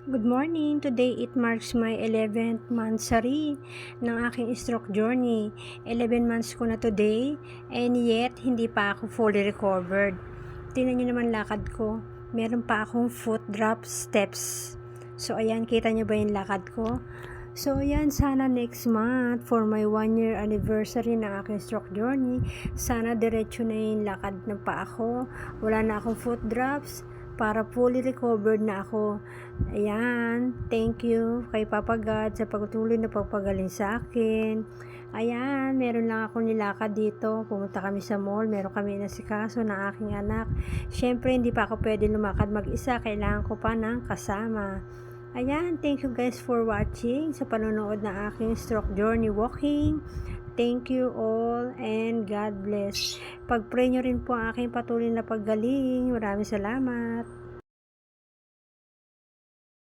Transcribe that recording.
Good morning! Today it marks my 11th monthsary ng aking stroke journey. 11 months ko na today and yet hindi pa ako fully recovered. Tingnan nyo naman lakad ko. Meron pa akong foot drop steps. So ayan, kita nyo ba yung lakad ko? So ayan, sana next month for my 1-year anniversary ng aking stroke journey, sana diretso na yung lakad ng paa ko. Wala na akong foot drops para fully recovered na ako. Ayan, thank you kay Papa God sa pagtuloy na pagpagaling sa akin. Ayan, meron lang ako nilakad dito. Pumunta kami sa mall, meron kami inasikaso ng aking anak. Syempre, hindi pa ako pwede lumakad mag-isa. Kailangan ko pa ng kasama. Ayan, thank you guys for watching sa panonood ng aking stroke journey walking. Thank you all and God bless. Pag-pray nyo rin po ang aking patuloy na paggaling. Maraming salamat.